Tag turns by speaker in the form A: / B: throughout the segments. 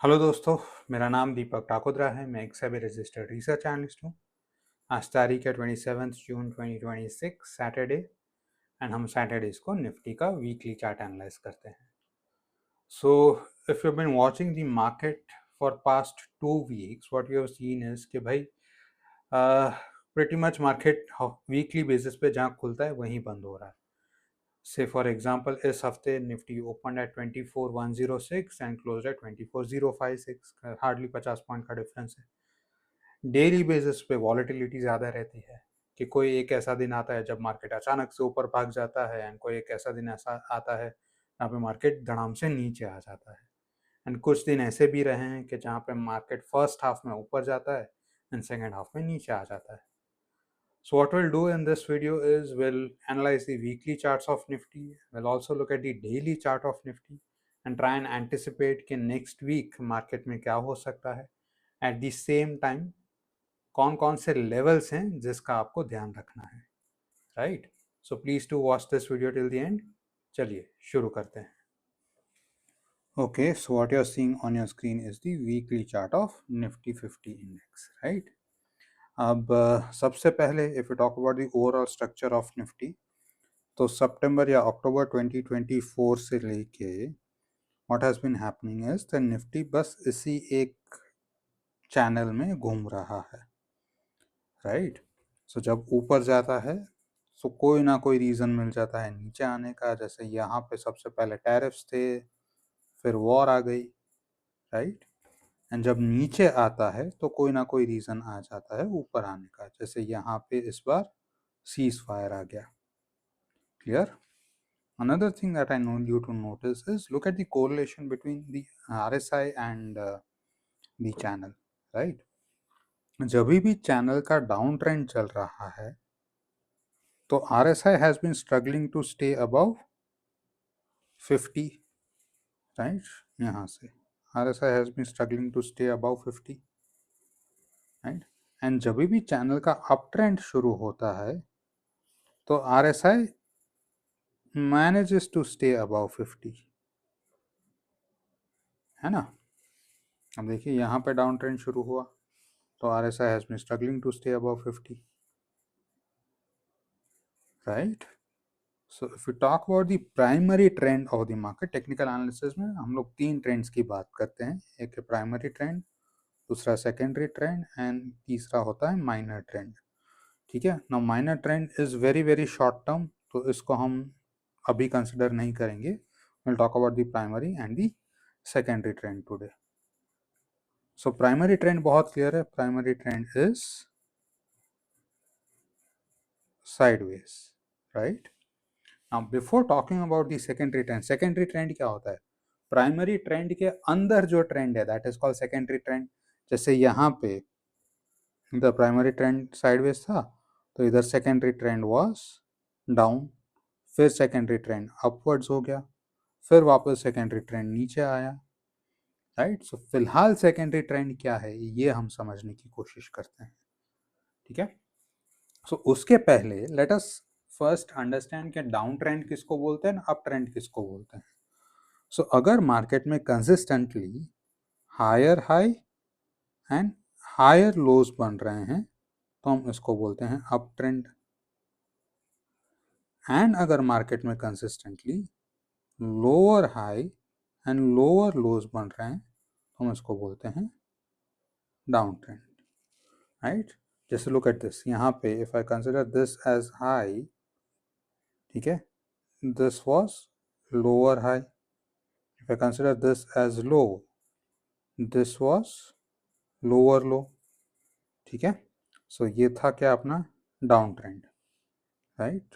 A: Hello दोस्तों, मेरा नाम दीपक टाकोद्रा है। मैं एक सेबी रजिस्टर्ड रिसर्च एनालिस्ट हूँ। आज तारीख है 27 जून 2026 सैटरडे, एंड हम सैटरडेज को निफ्टी का वीकली चार्ट एनालाइज करते हैं। So if you been watching the market for past 2 weeks, what you have seen is कि भाई pretty much market weekly basis पे जहाँ खुलता है वहीं बंद हो रहा है। से फॉर एग्जांपल इस हफ्ते Nifty open at 24,106 and close eight 24,056, hardly 50 point का डिफरेंस है। डेली बेसिस पे वॉलेटिलिटी ज़्यादा रहती है कि कोई एक ऐसा दिन आता है जब मार्केट अचानक से ऊपर भाग जाता है, एंड कोई एक ऐसा दिन ऐसा आता है जहाँ पे मार्केट धड़ाम से नीचे आ जाता है। एंड कुछ दिन ऐसे भी रहे हैं कि जहाँ पे मार्केट फर्स्ट हाफ में ऊपर जाता है एंड सेकेंड हाफ में नीचे आ जाता है। So what we'll do in this video is we'll analyze the weekly charts of Nifty. We'll also look at the daily chart of Nifty and try and anticipate कि next week market में क्या हो सकता है। At the same time कौन कौन से levels हैं जिसका आपको ध्यान रखना है, right? So please do watch this video till the end. चलिए शुरू करते हैं। Okay, so what you're seeing on your screen is the weekly chart of Nifty 50 index, right? अब सबसे पहले if you talk about the overall structure of Nifty, तो सितंबर या अक्टूबर 2024 से लेके what has been happening is the Nifty बस इसी एक चैनल में घूम रहा है, राइट? सो जब ऊपर जाता है तो कोई ना कोई रीज़न मिल जाता है नीचे आने का। जैसे यहाँ पे सबसे पहले टैरिफ्स थे, फिर वॉर आ गई, राइट? एंड जब नीचे आता है तो कोई ना कोई रीज़न आ जाता है ऊपर आने का। जैसे यहाँ पे इस बार सीज फायर आ गया। Clear? Another thing that I want you to notice is look at the correlation between the RSI and the channel, right? जब भी चैनल का डाउन ट्रेंड चल रहा है तो RSI has been struggling to stay above 50, right? यहाँ से RSI has been struggling to stay above 50, right? And जब भी चैनल का अप ट्रेंड शुरू होता है तो RSI manages to stay above 50, है ना? अब देखिए यहाँ पे डाउन ट्रेंड शुरू हुआ तो RSI has been struggling to stay above 50, right? So if we talk about the primary trend of the market, technical analysis में हम लोग तीन ट्रेंड्स की बात करते हैं। एक है प्राइमरी ट्रेंड, दूसरा सेकेंडरी ट्रेंड, एंड तीसरा होता है माइनर ट्रेंड। ठीक है ना? Minor trend is very very short term, तो इसको हम अभी कंसिडर नहीं करेंगे। Will talk about the primary and the secondary trend today. So primary trend बहुत क्लियर है। Primary trend is sideways, right? Now before talking about the secondary trend क्या होता है? प्राइमरी ट्रेंड के अंदर जो ट्रेंड है that is called secondary trend. जैसे यहाँ पे द प्राइमरी ट्रेंड साइडवेज था तो इधर सेकेंडरी ट्रेंड वाज डाउन, फिर सेकेंडरी ट्रेंड अपवर्ड्स हो गया, फिर वापस सेकेंडरी ट्रेंड नीचे आया, राइट? सो फिलहाल सेकेंडरी ट्रेंड क्या है ये हम समझने की कोशिश करते हैं, ठीक है? सो उसके पहले लेट अस फर्स्ट अंडरस्टैंड कि डाउन ट्रेंड किसको बोलते हैं, अप ट्रेंड किसको बोलते हैं। सो अगर मार्केट में consistently higher high and higher lows बन रहे हैं तो हम इसको बोलते हैं अप ट्रेंड। एंड अगर मार्केट में consistently lower high and lower lows बन रहे हैं तो हम इसको बोलते हैं डाउन ट्रेंड, राइट? जैसे लुक एट दिस, यहाँ पे if I consider this as high, ठीक है, this was lower high. If I consider this as low, this was lower low, ठीक है? सो ये था क्या अपना डाउन ट्रेंड, राइट?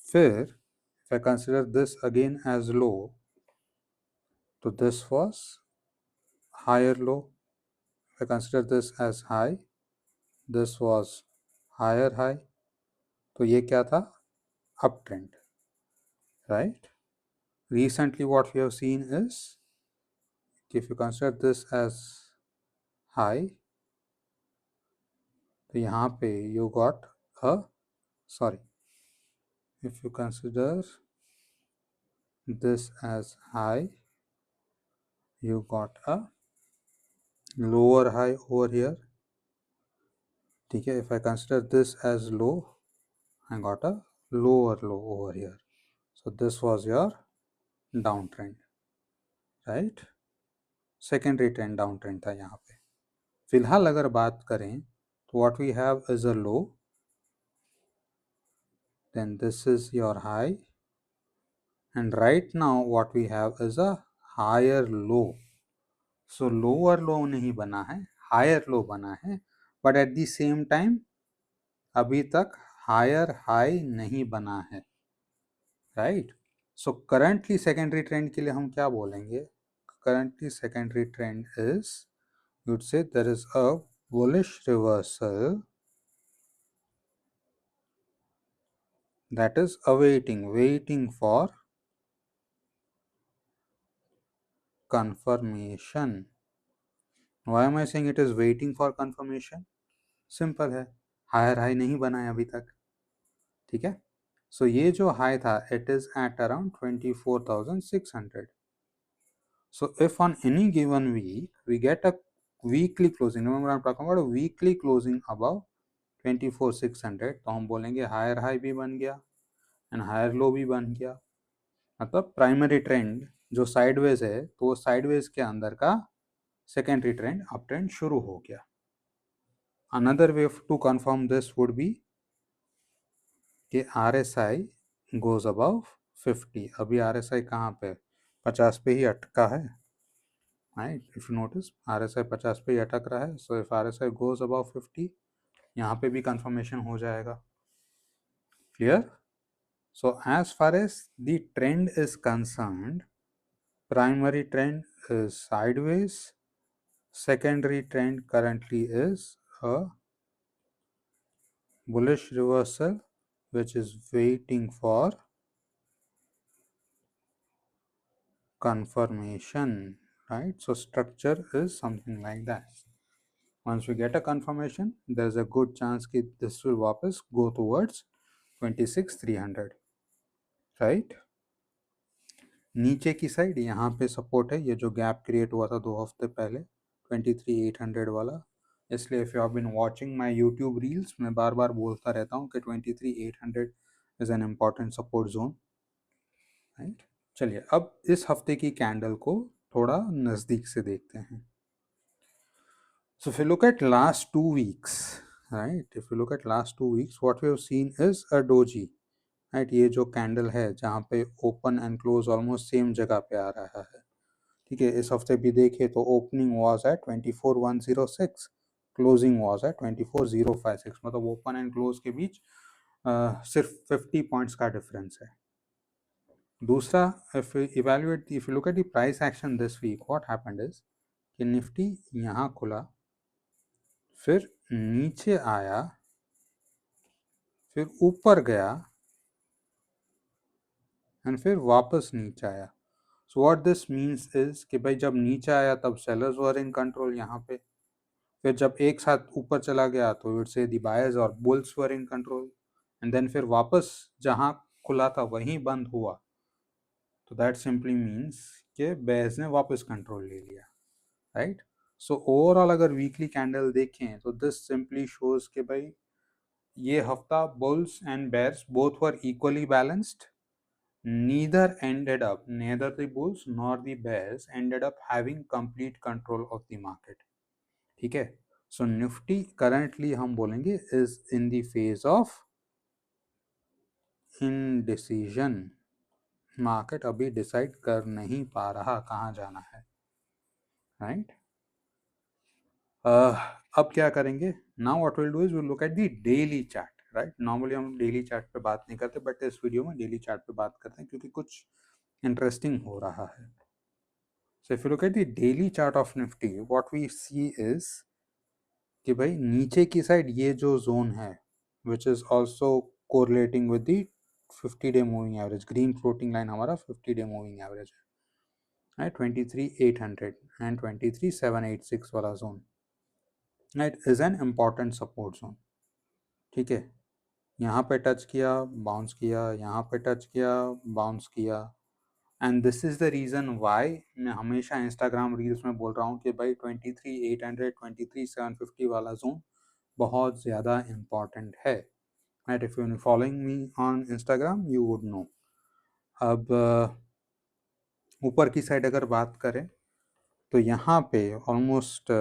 A: फिर if I consider this again as low, तो this was higher low. If I consider this as high, this was higher high. तो ये क्या था? Up trend, right? Recently what we have seen is if you consider this as high, तो यहाँ पे you got a, sorry, if you consider this as high, you got a lower high over here. ठीक है, if I consider this as low, I got a lower low over here. So this was your downtrend, right? Secondary trend down trend था यहाँ पे. फिलहाल अगर बात करें तो what we have is a low, then this is your high, and right now what we have is a higher low. So lower low नहीं बना है, higher low बना है, but at the same time अभी तक higher high नहीं बना है, right? So currently secondary trend के लिए हम क्या बोलेंगे? Currently secondary trend is, you'd say there is a bullish reversal that is waiting for confirmation. Why am I saying it is waiting for confirmation? Simple है, higher high नहीं बना है अभी तक. ठीक है, सो ये जो हाई था it is at around 24,600. So if on any given week we get a weekly closing, remember I am talking about weekly closing above 24,600, तो हम बोलेंगे हायर हाई भी बन गया एंड हायर लो भी बन गया. मतलब प्राइमरी ट्रेंड जो साइडवेज है तो वो साइडवेज के अंदर का सेकेंडरी ट्रेंड अप ट्रेंड शुरू हो गया. Another way to confirm this would be कि RSI गोज अबव 50. अभी RSI कहाँ पे? 50 पे ही अटका है, right? If you notice RSI 50 पे ही अटक रहा है. So if RSI goes above 50, यहाँ पे भी कंफर्मेशन हो जाएगा. Clear? So as far as the trend is concerned, primary trend is sideways, secondary trend currently is a bullish reversal which is waiting for confirmation, right? So structure is something like that. Once we get a confirmation, there's a good chance that this will वापस go towards 26,300, right? नीचे की side यहाँ पे support है, ये जो gap create हुआ था 2 हफ्ते पहले 23,800 वाला. इसलिए if you have been watching my YouTube reels, मैं बार बार बोलता रहता हूँ कि 23,800 is an important support zone, right? चलिए अब इस हफ्ते की कैंडल को थोड़ा नज़दीक से देखते हैं. So if you look at last 2 weeks, right? If you look at last 2 weeks, what we have seen is a doji, right? ये जो कैंडल है जहाँ पे open and close almost same जगह पे आ रहा है. ठीक है, इस हफ्ते भी देखें तो opening was at 24,106, closing was at 24,056. मतलब ओपन एंड क्लोज के बीच सिर्फ 50 पॉइंट्स का डिफरेंस है. दूसरा, if you look at the price action this week, what happened is कि निफ्टी यहाँ खुला, फिर नीचे आया, फिर ऊपर गया एंड फिर वापस नीचे आया. So what this means is कि भाई जब नीचे आया तब सेलर्स वर इन कंट्रोल यहाँ पे, फिर जब एक साथ ऊपर चला गया तो इट से दी बायर्स और bulls were in control, and then फिर वापस जहाँ खुला था वहीं बंद हुआ, तो दैट सिंपली मीन्स कि बेयर्स ने वापस कंट्रोल ले लिया, राइट? सो ओवरऑल अगर वीकली कैंडल देखें तो दिस सिंपली शोज कि भाई ये हफ्ता bulls and bears both were equally balanced. Neither the bulls nor the bears ended up having complete control of the market. ठीक है, सो निफ्टी करंटली हम बोलेंगे is in the phase of indecision. Market अभी decide कर नहीं पा रहा कहाँ जाना है, राइट? अब क्या करेंगे? Now what will do is will look at the daily chart, right? Normally हम डेली चार्ट पे बात नहीं करते, बट इस वीडियो में डेली चार्ट पे बात करते हैं क्योंकि कुछ इंटरेस्टिंग हो रहा है. So if you look at the daily chart of Nifty, what we see is कि भाई नीचे की साइड ये जो जोन है which is also correlating with the 50-day moving average, green floating line हमारा 50-day moving average है, right? 23,800 and 23,786 वाला zone, right, is an important support zone. ठीक है, यहाँ पे टच किया, बाउंस किया, यहाँ पे टच किया, बाउंस किया, and this is the reason why मैं हमेशा इंस्टाग्राम रील्स में बोल रहा हूँ कि भाई 23,800 23,750 वाला जोन बहुत ज़्यादा इम्पॉर्टेंट है, right? If you following me on Instagram you would know. अब ऊपर की साइड अगर बात करें तो यहाँ पे ऑलमोस्ट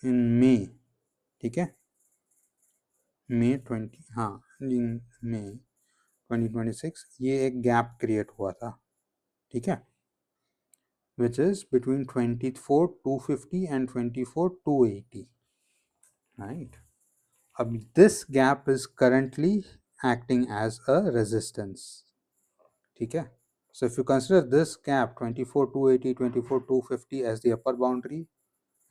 A: इन मे, ठीक है, मे 20, हाँ, इन मे 2026 ये एक गैप क्रिएट हुआ था, ठीक है, which is between 24,250 and 24,280, right? अब this gap is currently acting as a resistance, ठीक है? So if you consider this gap 24,280, 24,250 as the upper boundary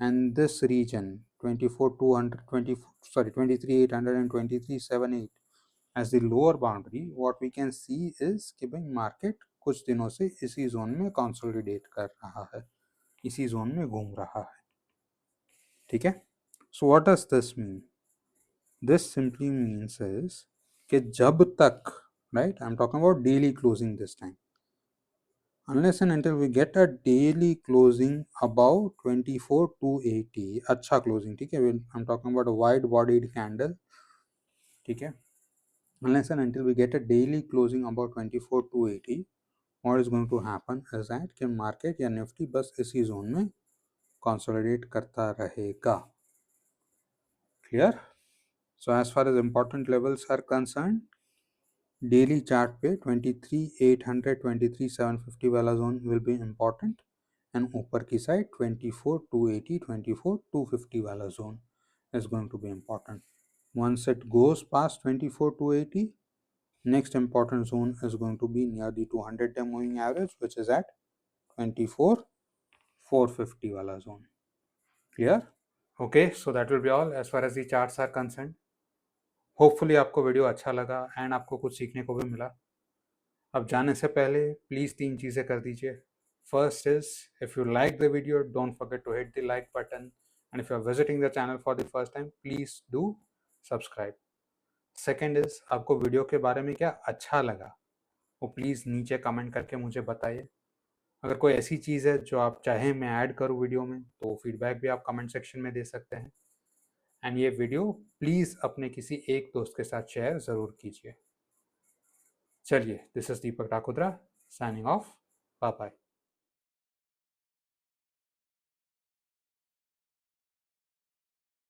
A: and this region 24,200, 23,800 and 23,780 as the lower boundary, what we can see is कि भाई market कुछ दिनों से इसी zone में consolidate कर रहा है, इसी जोन में घूम रहा है, ठीक है? So what does this mean? This simply means is कि जब तक, right, I am talking about daily closing this time, unless and until we get a daily closing above 24,280, अच्छा closing, ठीक है, I'm talking about a wide bodied candle, ठीक है, unless and until we get a daily closing above 24,280, what is going to happen is that कि market या Nifty बस इसी zone में कंसोलिडेट करता रहेगा, clear? So as far as important levels are concerned, daily chart पे 23,800 23,750 वाला zone will be important and ऊपर की साइड 24,280 24,250 वाला zone is going to be important. Once it goes past 24,280, next important zone is going to be near the 200-day moving average, which is at 24,450 wala zone. Clear? Okay, so that will be all as far as the charts are concerned. Hopefully आपको video अच्छा लगा and आपको कुछ सीखने को भी मिला। अब जाने से पहले प्लीज़ 3 चीज़ें कर दीजिए। First is, if you like the video don't forget to hit the like button and if you are visiting the channel for the first time please do subscribe. Second is, आपको video के बारे में क्या अच्छा लगा वो please नीचे comment करके मुझे बताइए। अगर कोई ऐसी चीज़ है जो आप चाहें मैं ऐड करूँ वीडियो में तो फीडबैक भी आप कमेंट सेक्शन में दे सकते हैं। एंड ये वीडियो प्लीज़ अपने किसी एक दोस्त के साथ शेयर ज़रूर कीजिए। चलिए, this is Deepak Rakudra signing off, bye bye.